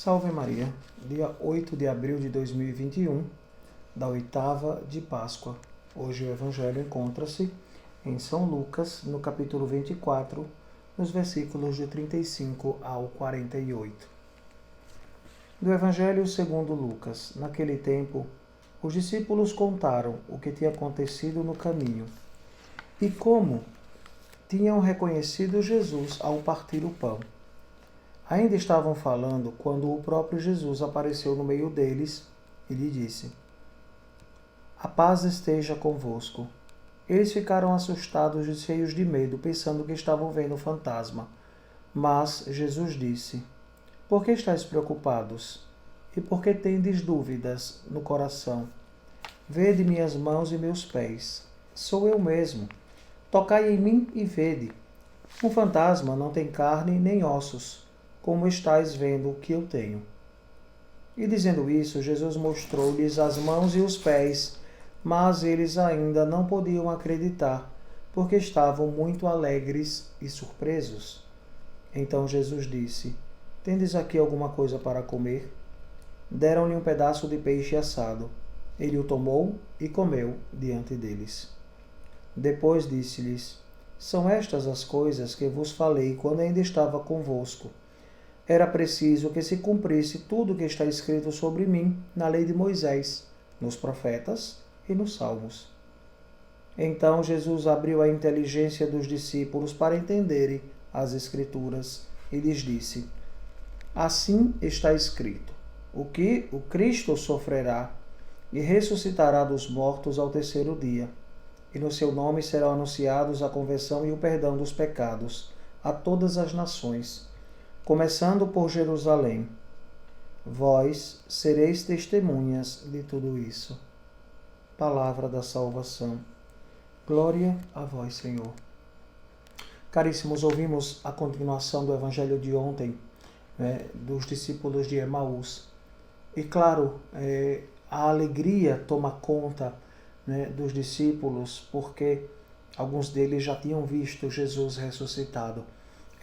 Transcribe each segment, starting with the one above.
Salve Maria, dia 8 de abril de 2021, da oitava de Páscoa. Hoje o Evangelho encontra-se em São Lucas, no capítulo 24, nos versículos de 35 ao 48. Do Evangelho segundo Lucas. Naquele tempo, os discípulos contaram o que tinha acontecido no caminho e como tinham reconhecido Jesus ao partir o pão. Ainda estavam falando quando o próprio Jesus apareceu no meio deles e lhe disse: "A paz esteja convosco." Eles ficaram assustados e cheios de medo, pensando que estavam vendo um fantasma. Mas Jesus disse: "Por que estáis preocupados? E por que tendes dúvidas no coração? Vede minhas mãos e meus pés. Sou eu mesmo. Tocai em mim e vede. Um fantasma não tem carne nem ossos, como estáis vendo o que eu tenho." E dizendo isso, Jesus mostrou-lhes as mãos e os pés, mas eles ainda não podiam acreditar, porque estavam muito alegres e surpresos. Então Jesus disse: "Tendes aqui alguma coisa para comer?" Deram-lhe um pedaço de peixe assado. Ele o tomou e comeu diante deles. Depois disse-lhes: "São estas as coisas que vos falei quando ainda estava convosco. Era preciso que se cumprisse tudo o que está escrito sobre mim na lei de Moisés, nos profetas e nos salmos." Então Jesus abriu a inteligência dos discípulos para entenderem as Escrituras e lhes disse: "Assim está escrito, o Cristo sofrerá e ressuscitará dos mortos ao terceiro dia, e no seu nome serão anunciados a conversão e o perdão dos pecados a todas as nações, começando por Jerusalém. Vós sereis testemunhas de tudo isso." Palavra da salvação. Glória a vós, Senhor. Caríssimos, ouvimos a continuação do Evangelho de ontem, dos discípulos de Emaús. E claro, a alegria toma conta, dos discípulos, porque alguns deles já tinham visto Jesus ressuscitado.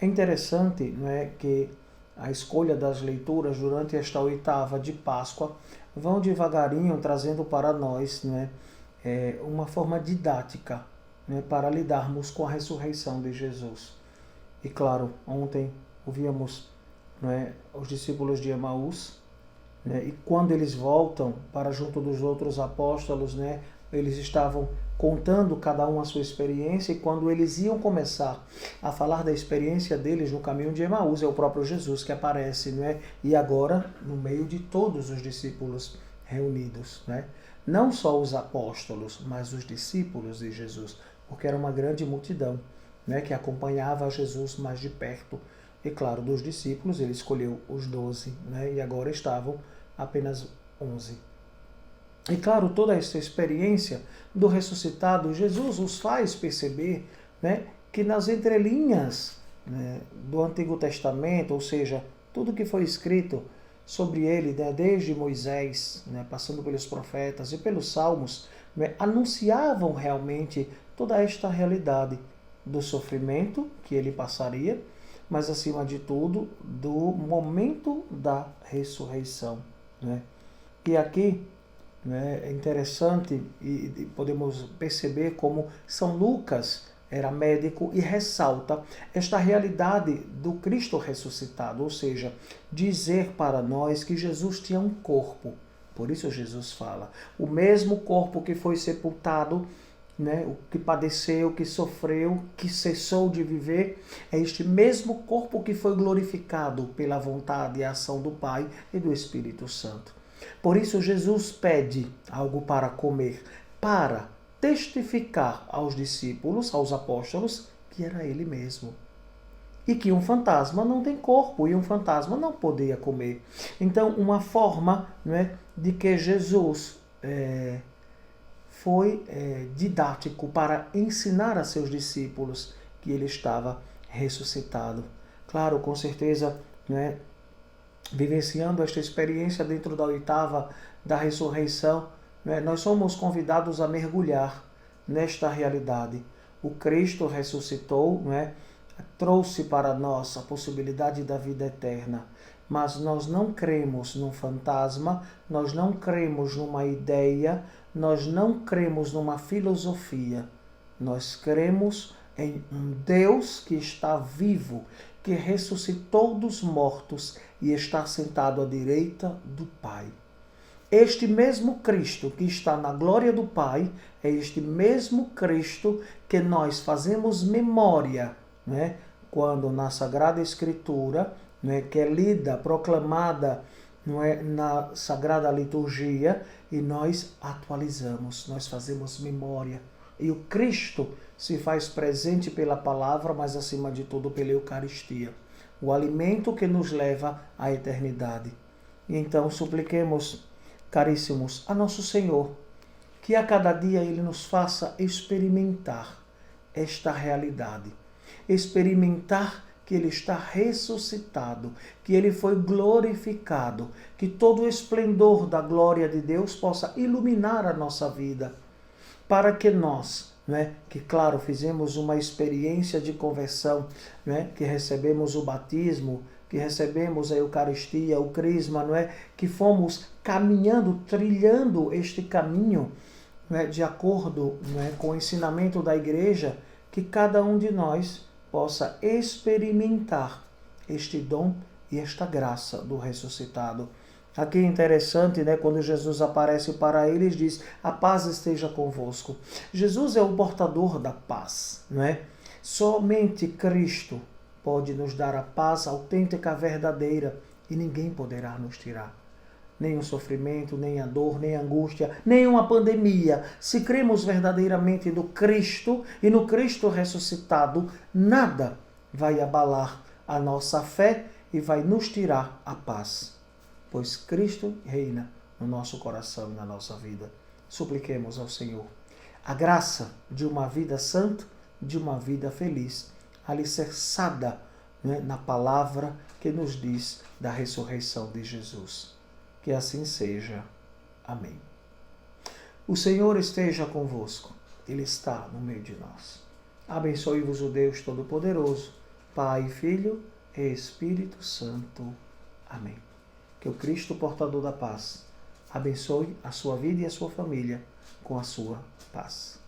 É interessante, que a escolha das leituras durante esta oitava de Páscoa vão devagarinho trazendo para nós, uma forma didática, para lidarmos com a ressurreição de Jesus. E claro, ontem ouvíamos, os discípulos de Emaús, e quando eles voltam para junto dos outros apóstolos, eles estavam contando cada um a sua experiência, e quando eles iam começar a falar da experiência deles no caminho de Emaús, é o próprio Jesus que aparece, e agora no meio de todos os discípulos reunidos, não só os apóstolos, mas os discípulos de Jesus, porque era uma grande multidão, que acompanhava Jesus mais de perto. E claro, dos discípulos ele escolheu os 12, e agora estavam apenas 11. E claro, toda essa experiência do ressuscitado, Jesus os faz perceber, que nas entrelinhas, do Antigo Testamento, ou seja, tudo que foi escrito sobre ele, desde Moisés, passando pelos profetas e pelos salmos, anunciavam realmente toda esta realidade do sofrimento que ele passaria, mas acima de tudo, do momento da ressurreição. E aqui é interessante e podemos perceber como São Lucas era médico e ressalta esta realidade do Cristo ressuscitado, ou seja, dizer para nós que Jesus tinha um corpo. Por isso Jesus fala, o mesmo corpo que foi sepultado, o que padeceu, que sofreu, que cessou de viver, é este mesmo corpo que foi glorificado pela vontade e ação do Pai e do Espírito Santo. Por isso Jesus pede algo para comer, para testificar aos discípulos, aos apóstolos, que era ele mesmo. E que um fantasma não tem corpo, e um fantasma não poderia comer. Então, uma forma de que Jesus foi didático para ensinar a seus discípulos que ele estava ressuscitado. Claro, com certeza, vivenciando esta experiência dentro da oitava da ressurreição, nós somos convidados a mergulhar nesta realidade. O Cristo ressuscitou, trouxe para nós a possibilidade da vida eterna. Mas nós não cremos num fantasma, nós não cremos numa ideia, nós não cremos numa filosofia. Nós cremos em um Deus que está vivo, que ressuscitou dos mortos e está sentado à direita do Pai. Este mesmo Cristo que está na glória do Pai é este mesmo Cristo que nós fazemos memória, né? Quando na Sagrada Escritura, né, que é lida, proclamada, não é, na Sagrada Liturgia, e nós atualizamos, nós fazemos memória. E o Cristo se faz presente pela palavra, mas acima de tudo pela Eucaristia, o alimento que nos leva à eternidade. E então supliquemos, caríssimos, a nosso Senhor, que a cada dia Ele nos faça experimentar esta realidade, experimentar que Ele está ressuscitado, que Ele foi glorificado, que todo o esplendor da glória de Deus possa iluminar a nossa vida, para que nós, que claro, fizemos uma experiência de conversão, que recebemos o batismo, que recebemos a Eucaristia, o Crisma, que fomos caminhando, trilhando este caminho, de acordo, com o ensinamento da Igreja, que cada um de nós possa experimentar este dom e esta graça do ressuscitado. Aqui é interessante, quando Jesus aparece para eles, diz: a paz esteja convosco. Jesus é o portador da paz, Somente Cristo pode nos dar a paz autêntica, verdadeira, e ninguém poderá nos tirar. Nem o sofrimento, nem a dor, nem a angústia, nem uma pandemia. Se cremos verdadeiramente no Cristo e no Cristo ressuscitado, nada vai abalar a nossa fé e vai nos tirar a paz. Pois Cristo reina no nosso coração e na nossa vida. Supliquemos ao Senhor a graça de uma vida santa, de uma vida feliz, alicerçada na palavra que nos diz da ressurreição de Jesus. Que assim seja. Amém. O Senhor esteja convosco. Ele está no meio de nós. Abençoe-vos o Deus Todo-Poderoso, Pai, Filho e Espírito Santo. Amém. Que o Cristo, portador da paz, abençoe a sua vida e a sua família com a sua paz.